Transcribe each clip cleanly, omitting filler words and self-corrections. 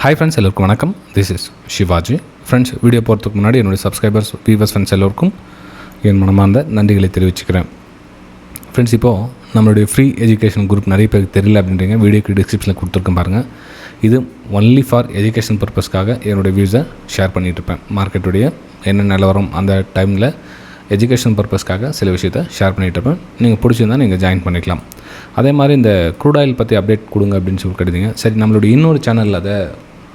Hi friends, எல்லாருக்கும் வணக்கம். This is Shivaji. Friends, video போகிறதுக்கு முன்னாடி என்னுடைய சப்ஸ்கிரைபர்ஸ் வியூவர்ஸ் ஃப்ரெண்ட்ஸ் எல்லோருக்கும் என் மனமார்ந்த நன்றிகளை தெரிவிச்சுக்கிறேன். ஃப்ரெண்ட்ஸ், இப்போது நம்மளுடைய ஃப்ரீ எஜுகேஷன் குரூப் நிறைய பேருக்கு தெரியல அப்படின்றீங்க. வீடியோக்கு டிஸ்கிரிப்ஷனில் கொடுத்துருக்கேன் பாருங்கள். இது ஒன்லி ஃபார் எஜுகேஷன் பர்பஸ்க்காக என்னுடைய வியூஸை ஷேர் பண்ணிகிட்ருப்பேன். மார்க்கெட்டுடைய என்ன நிலவரம் அந்த டைமில் எஜுகேஷன் பர்பஸ்க்காக சில விஷயத்தை ஷேர் பண்ணிகிட்ருப்பேன். நீங்கள் பிடிச்சிருந்தால் நீங்கள் ஜாயின் பண்ணிக்கலாம். அதே மாதிரி இந்த க்ரூட் ஆயில் பற்றி அப்டேட் கொடுங்க அப்படின்னு சொல்லி கேட்டீங்க. சரி, நம்மளுடைய இன்னொரு சேனலில் அதை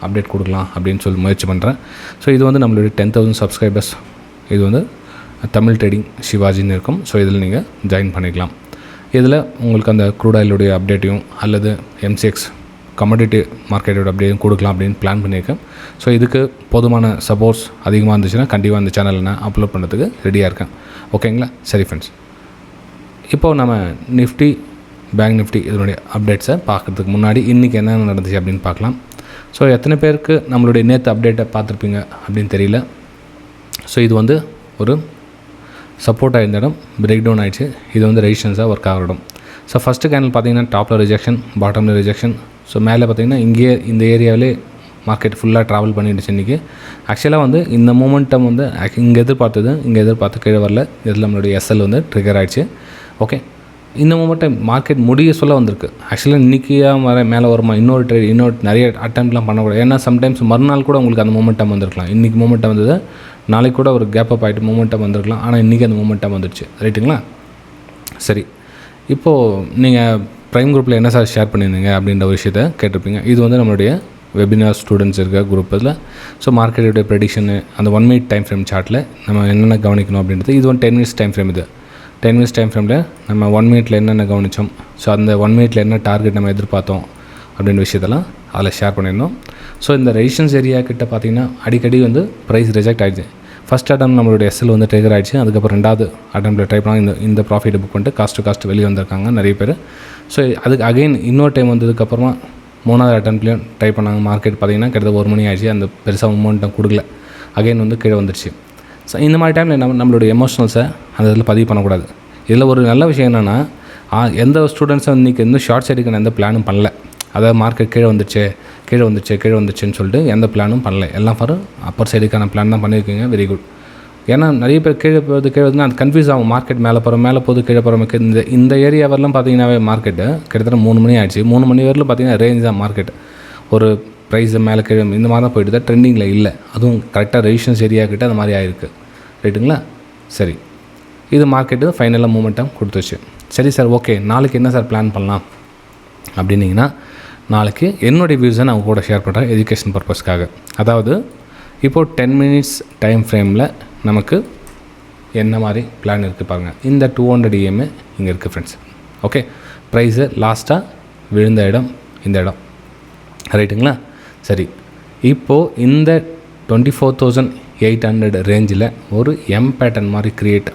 அப்டேட் கொடுக்கலாம் அப்படின்னு சொல்லி முயற்சி பண்ணுறேன். ஸோ இது வந்து நம்மளுடைய 10,000 சப்ஸ்கிரைபர்ஸ், இது வந்து தமிழ் ட்ரேடிங் சிவாஜின்னு இருக்கும். ஸோ இதில் நீங்கள் ஜாயின் பண்ணிக்கலாம். இதில் உங்களுக்கு அந்த க்ரூட் ஆயிலுடைய அப்டேட்டையும் அல்லது MCX கமோடிட்டி மார்க்கெட்டோட அப்டேட்டையும் கொடுக்கலாம் அப்படின்னு பிளான் பண்ணியிருக்கேன். ஸோ இதுக்கு போதுமான சப்போர்ட்ஸ் அதிகமாக இருந்துச்சுன்னா கண்டிப்பாக அந்த சேனலில் நான் அப்லோட் பண்ணுறதுக்கு ரெடியாக இருக்கேன். ஓகேங்களா? சரி ஃப்ரெண்ட்ஸ், இப்போது நம்ம நிஃப்டி, பேங்க் நிஃப்டி இதனுடைய அப்டேட்ஸை பார்க்குறதுக்கு முன்னாடி இன்றைக்கி என்னென்ன நடந்துச்சு அப்படின்னு பார்க்கலாம். ஸோ எத்தனை பேருக்கு நம்மளுடைய நேற்று அப்டேட்டை பார்த்துருப்பீங்க அப்படின்னு தெரியல. ஸோ இது வந்து ஒரு சப்போர்ட் ஆகிருந்த இடம் பிரேக் டவுன் ஆகிடுச்சு. இது வந்து ரெசிஸ்டன்ஸாக ஒர்க் ஆகிற இடம். ஸோ ஃபஸ்ட்டு கேண்டில் பார்த்தீங்கன்னா டாப்பில் ரிஜெக்ஷன், பாட்டமில் ரிஜெக்ஷன். ஸோ மேலே பார்த்தீங்கன்னா இங்கேயே இந்த ஏரியாவிலே மார்க்கெட் ஃபுல்லாக ட்ராவல் பண்ணிடுச்சு இன்றைக்கி. ஆக்சுவலாக வந்து இந்த மூமெண்டம் வந்து இங்கே எதிர்பார்த்து கீழே வரல. இதில் நம்மளுடைய SL வந்து ட்ரிகர் ஆகிடுச்சு. ஓகே, இந்த மூமெண்டம் மார்க்கெட் முடிய சொல்ல வந்திருக்கு. ஆக்சுவலாக இன்றைக்கியாக மேலே வருமா, இன்னொரு நிறைய அட்டெம்ப்ட்லாம் பண்ணக்கூடாது. ஏன்னா சம்டைம்ஸ் மறுநாள் கூட உங்களுக்கு அந்த மூமெண்டம் வந்திருக்கலாம். இன்றைக்கி மூமெண்டம் வந்தது, நாளைக்கு கூட ஒரு கேப் அப் ஆகிட்டு மூமெண்டம் வந்திருக்கலாம். ஆனால் இன்றைக்கி அந்த மூமெண்டம் வந்துடுச்சு. ரைட்டுங்களா? சரி, இப்போது நீங்கள் ப்ரைம் குரூப்பில் என்ன சார் ஷேர் பண்ணியிருந்தீங்க அப்படின்ற ஒரு விஷயத்தை கேட்டிருப்பீங்க. இது வந்து நம்மளுடைய வெபினார் ஸ்டூடெண்ட்ஸ் இருக்க குரூப்பில். ஸோ மார்க்கெட்டுடைய ப்ரெடிக்ஷனு அந்த 1 minute டைம் ஃப்ரேம் சார்ட்டில் நம்ம என்னென்ன கவனிக்கணும் அப்படின்றது. இது வந்து 10 minutes டைம் ஃப்ரேம். இது 10 minutes டைம் ஃப்ரேமில் நம்ம 1 minuteல என்னென்ன கவனித்தோம், ஸோ அந்த 1 minuteல என்ன டார்கெட் நம்ம எதிர்பார்த்தோம் அப்படின்ற விஷயத்தெல்லாம் அதில் ஷேர் பண்ணியிருந்தோம். ஸோ இந்த ரெசிஸ்டன்ஸ் ஏரியா கிட்ட பார்த்திங்கன்னா அடிக்கடி வந்து ப்ரைஸ் ரிஜெக்ட் ஆகிடுச்சு. ஃபஸ்ட் அட்டம் நம்மளுடைய SL வந்து ட்ரிகர் ஆகிடுச்சு. அதுக்கப்புறம் ரெண்டாவது அட்டம்ப்டில் ட்ரை பண்ணாங்க. இந்த ப்ராஃபிட்டை புக் பண்ணிட்டு காஸ்ட்டு வெளியே வந்திருக்காங்க நிறைய பேர். ஸோ அதுக்கு அகைன் இன்னொரு டைம் வந்ததுக்கப்புறமா 3வது அட்டம்ப்ட்லேயும் ட்ரை பண்ணாங்க. மார்க்கெட் பார்த்திங்கன்னா கிட்டத்தட்ட 1 மணி ஆகிடுச்சு. அந்த பெருசாக மூமெண்டம் கொடுக்கல. அகைன் வந்து கீழே வந்துடுச்சு. ஸோ இந்த மாதிரி டைமில் நம்மளுடைய எமோஷனல்ஸை அந்த இதில் பதிவு பண்ணக்கூடாது. இதில் ஒரு நல்ல விஷயம் என்னென்னா, எந்த ஸ்டூடெண்ட்ஸும் இன்றைக்கி வந்து ஷார்ட் சைடுக்கு எந்த பிளானும் பண்ணல. அதாவது மார்க்கெட் கீழே வந்துச்சுன்னு சொல்லிட்டு எந்த பிளானும் பண்ணல. எல்லாம் ஃபார் அப்பர் சைடுக்கான பிளான் தான் பண்ணியிருக்கீங்க. Very good. ஏன்னா நிறைய பேர் கீழே போகுதுன்னா அது கன்ஃபியூஸ் ஆகும். மார்க்கெட் மேலே போகுது கீழே போகிற இந்த ஏரியா வரலாம் பார்த்தீங்கன்னாவே மார்க்கெட்டு கிட்டத்தட்ட 3 மணி ஆகிடுச்சு. 3 மணி வரலும் பார்த்தீங்கன்னா ரேஞ்ச் தான் மார்க்கெட். ஒரு ப்ரைஸ் மேலே கீழே இந்த மாதிரி தான் போயிட்டு தான், ட்ரெண்டிங்கில் இல்லை. அதுவும் கரெக்டாக ரெசிஸ்டன்ஸ் ஏரியா கிட்ட அந்த மாதிரி ஆகிருக்கு. ரைட்டுங்களா? சரி, இது மார்க்கெட்டு ஃபைனலாக மூமெண்ட்டாக கொடுத்துச்சு. சரி சார், ஓகே, நாளைக்கு என்ன சார் பிளான் பண்ணலாம் அப்படின்னிங்கன்னா, நாளைக்கு என்னுடைய வியூஸை நான் கூட ஷேர் பண்ணுறேன் எஜுகேஷன் பர்பஸ்க்காக. அதாவது இப்போது 10 minutes டைம் ஃப்ரேமில் நமக்கு என்ன மாதிரி பிளான் இருக்குது பாருங்கள். இந்த 200 EMA இங்கே இருக்குது ஃப்ரெண்ட்ஸ். ஓகே, ப்ரைஸு லாஸ்ட்டாக விழுந்த இடம் இந்த இடம். ரைட்டுங்களா? சரி, இப்போது இந்த 24,800 ரேஞ்சில் ஒரு பேட்டர்ன் மாதிரி க்ரியேட்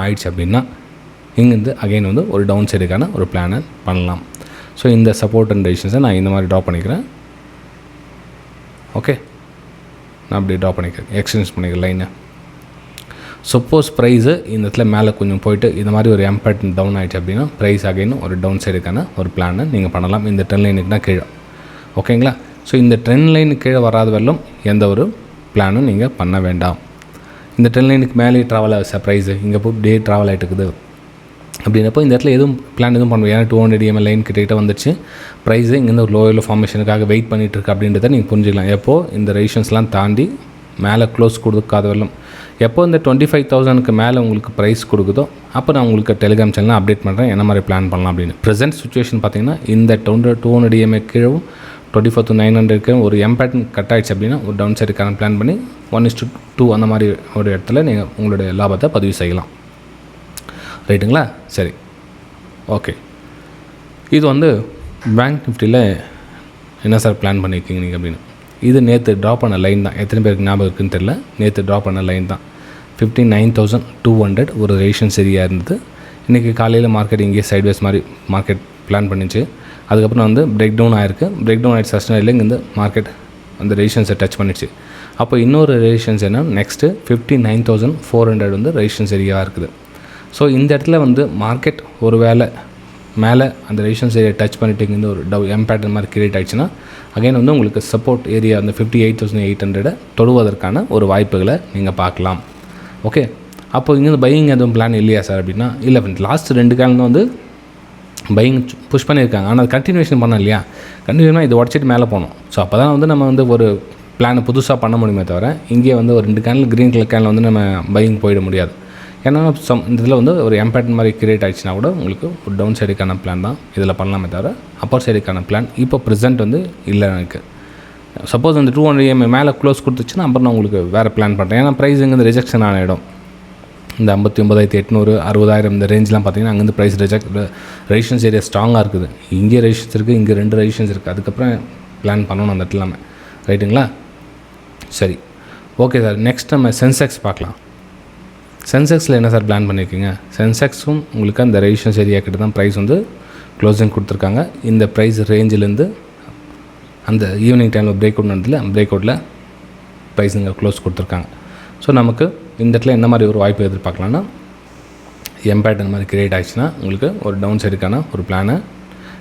ஆயிடுச்சு அப்படின்னா இங்கேருந்து அகைன் வந்து ஒரு டவுன் சைடுக்கான ஒரு பிளானை பண்ணலாம். ஸோ இந்த சப்போர்ட் அண்ட் ரெசிஸ்டன்ஸை நான் இந்த மாதிரி ட்ரா பண்ணிக்கிறேன். ஓகே, நான் அப்படி ட்ரா பண்ணிக்கிறேன், எக்ஸ்டென்ஸ் பண்ணிக்கிறேன் லைனை. சப்போஸ் ப்ரைஸு இந்த இடத்துல மேலே கொஞ்சம் போயிட்டு இந்த மாதிரி ஒரு பேட்டர்ன் டவுன் ஆகிடுச்சு அப்படின்னா ப்ரைஸ் அகைன் ஒரு டவுன் சைடுக்கான ஒரு பிளானை நீங்கள் பண்ணலாம். இந்த ட்ரெண்ட் லைனுக்குனா கீழே. ஓகேங்களா? ஸோ இந்த ட்ரெண்ட் லைனுக்கு கீழே வராத வரலும் எந்த ஒரு பிளானும் நீங்கள் பண்ண வேண்டாம். இந்த ட்ரெண்ட் லைனுக்கு மேலே ட்ராவல் ஆகுது ப்ரைஸு, இங்கே போய் டே ட்ராவல் ஆகிட்டு இருக்குது அப்படின்னப்போ இந்த இடத்துல பிளான் எதுவும் பண்ணுவோம். ஏன்னா 200 EMA லைன் கிட்டே வந்துச்சு. ப்ரைஸு இங்கேருந்து ஒரு லோயரில் ஃபார்மேஷனுக்காக வெயிட் பண்ணிகிட்டு இருக்கு அப்படின்றத நீங்கள் புரிஞ்சுக்கலாம். எப்போது இந்த ரெசிஸ்டன்ஸ்லாம் தாண்டி மேலே க்ளோஸ் கொடுக்காத வரலும், எப்போ இந்த 25,000க்கு மேலே உங்களுக்கு ப்ரைஸ் கொடுக்குதோ அப்போ நான் உங்களுக்கு டெலிகிராம் சேனலில் அப்டேட் பண்ணுறேன் என்ன மாதிரி பிளான் பண்ணலாம் அப்படின்னு. ப்ரெசென்ட் சுச்சுவேஷன் பார்த்திங்கன்னா இந்த 200 EMA கீழவும் 24,900க்கு ஒரு பேட்டர்ன் கட் ஆகிடுச்சு அப்படின்னா ஒரு டவுன் சைடுக்கான பிளான் பண்ணி 1:2 அந்த மாதிரி ஒரு இடத்துல நீங்கள் உங்களுடைய லாபத்தை பதிவு செய்யலாம். ரைட்டுங்களா? சரி, ஓகே. இது வந்து பேங்க் நிஃப்டியில் என்ன சார் பிளான் பண்ணியிருக்கீங்க நீங்கள் அப்படின்னு. இது நேற்று ட்ராப் பண்ண லைன் தான். எத்தனை பேருக்கு ஞாபகம் இருக்குன்னு தெரியல. நேற்று ட்ராப் பண்ண லைன் தான். 59,200 ஒரு ரெசிஸ்டன்ஸ் ஏரியா இருந்தது. இன்றைக்கி காலையில் மார்க்கெட் இங்கே சைட்வேஸ் மாதிரி மார்க்கெட் பிளான் பண்ணிச்சு. அதுக்கப்புறம் வந்து பிரேக் டவுன் ஆகிருக்கு. பிரேக் டவுன் ஆகிடுச்சு சஸ்டனில் இங்கேருந்து மார்க்கெட் அந்த ரெசிஸ்டன்ஸை டச் பண்ணிடுச்சு. அப்போ இன்னொரு ரெசிஸ்டன்ஸ் என்ன, நெக்ஸ்ட்டு 59,400 வந்து ரெசிஸ்டன்ஸ் ஏரியாவாக இருக்குது. ஸோ இந்த இடத்துல வந்து மார்க்கெட் ஒரு வேளை மேலே அந்த ரெசிஸ்டன்ஸ் ஏரியா டச் பண்ணிட்டு இங்கே ஒரு பேட்டர்ன் மாதிரி கிரியேட் ஆகிடுச்சுன்னா அகைன் வந்து உங்களுக்கு சப்போர்ட் ஏரியா அந்த 58,800 தொடுவதற்கான ஒரு வாய்ப்புகளை நீங்கள் பார்க்கலாம். ஓகே, அப்போ இங்கே பையிங் எதுவும் பிளான் இல்லையா சார் அப்படின்னா, இல்லை ஃப்ரெண்ட், லாஸ்ட் 2 கேண்டில் வந்து பையிங் புஷ் பண்ணியிருக்காங்க. ஆனால் அது கண்டினியூஷன் பண்ணோம் இல்லையா, கண்டினியூஷனாக இது உடச்சிட்டு மேலே போகணும். ஸோ அப்போ தான் வந்து நம்ம வந்து ஒரு பிளானை புதுசாக பண்ண முடியுமே தவிர, இங்கே வந்து ஒரு 2 கேண்டில் க்ரீன் கலர் கேண்டில் வந்து நம்ம பையிங் போயிட முடியாது. ஏன்னா இந்த இதில் வந்து ஒரு எம்பேட்டர்ன் மாதிரி கிரியேட் ஆகிடுச்சுன்னா கூட உங்களுக்கு ஒரு டவுன் சைடுக்கான பிளான் தான் இதில் பண்ணலாமே தவிர, அப்பர் சைடுக்கான பிளான் இப்போ ப்ரெசென்ட் வந்து இல்லை எனக்கு. சப்போஸ் வந்து 200 EMI மேலே க்ளோஸ் கொடுத்துச்சுன்னா அப்புறம் நான் உங்களுக்கு வேறு பிளான் பண்ணுறேன். ஏன்னா ப்ரைஸ் இங்கே ரிஜெக்ஷன் ஆன இடம் இந்த 59,800 60,000 இந்த ரேஞ்செலாம் பார்த்தீங்கன்னா அங்கேருந்து ப்ரைஸ் ரெசிஸ்டன்ஸ் ஏரியா ஸ்ட்ராங்காக இருக்குது. இங்கே ரெசிஸ்டன்ஸ் இருக்குது, இங்கே 2 ரெசிஸ்டன்ஸ் இருக்குது. அதுக்கப்புறம் பிளான் பண்ணணும் அந்த இடத்துல எல்லாமே. ரைட்டுங்களா? சரி, ஓகே சார். நெக்ஸ்ட் நம்ம சென்செக்ஸ் பார்க்கலாம். சென்செக்ஸில் என்ன சார் பிளான் பண்ணியிருக்கீங்க? சென்செக்ஸும் உங்களுக்கு அந்த ரெசிஸ்டன்ஸ் ஏரியா கிட்ட தான் ப்ரைஸ் வந்து க்ளோசிங் கொடுத்துருக்காங்க. இந்த ப்ரைஸ் ரேஞ்சிலேருந்து அந்த ஈவினிங் டைமில் பிரேக் அவுட் நடந்ததில் பிரேக் அவுட்டில் ப்ரைஸ் இங்கே க்ளோஸ் கொடுத்துருக்காங்க. ஸோ நமக்கு இந்த இடத்துல என்ன மாதிரி ஒரு வாய்ப்பு எதிர்பார்க்கலான்னா, எம்பேட்டர் மாதிரி கிரியேட் ஆகிடுச்சுன்னா உங்களுக்கு ஒரு டவுன் சைடுக்கான ஒரு பிளானை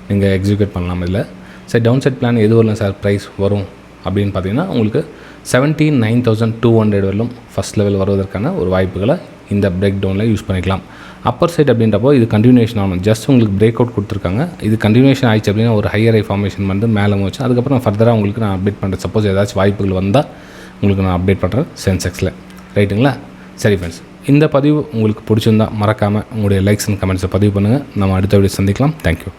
நீங்கள் எக்ஸிக்யூட் பண்ணலாம். இதில் சரி, டவுன் சைட் பிளான் எது வரலாம் சார் ப்ரைஸ் வரும் அப்படின்னு பார்த்தீங்கன்னா, உங்களுக்கு 79,200 வரலும் ஃபஸ்ட் லெவல் வருவதற்கான ஒரு வாய்ப்புகளை இந்த பிரேக் டவுனில் யூஸ் பண்ணிக்கலாம். அப்பர் சைட் அப்படின்றப்போ இது கண்டினியூஷன் ஆகணும். ஜஸ்ட் உங்களுக்கு பிரேக் அவுட் கொடுத்துருக்காங்க. இது கண்டினியூஷன் ஆயிடுச்சு அப்படின்னா ஒரு ஹையர் ஐ ஃபார்மேஷன் வந்து மேலே வச்சு அதுக்கப்புறம் ஃபர்தராக உங்களுக்கு நான் அப்டேட் பண்ணுறேன். சப்போஸ் ஏதாச்சும் வாய்ப்புகள் வந்தால் உங்களுக்கு நான் அப்டேட் பண்ணுறேன் சென்செக்ஸில். ரைட்டுங்களா? சரி ஃப்ரெண்ட்ஸ், இந்த பதிவு உங்களுக்கு பிடிச்சிருந்தால் மறக்காமல் உங்களுடைய லைக்ஸ் அண்ட் கமெண்ட்ஸை பதிவு பண்ணுங்கள். நம்ம அடுத்த வீடியோ சந்திக்கலாம். தேங்க்யூ.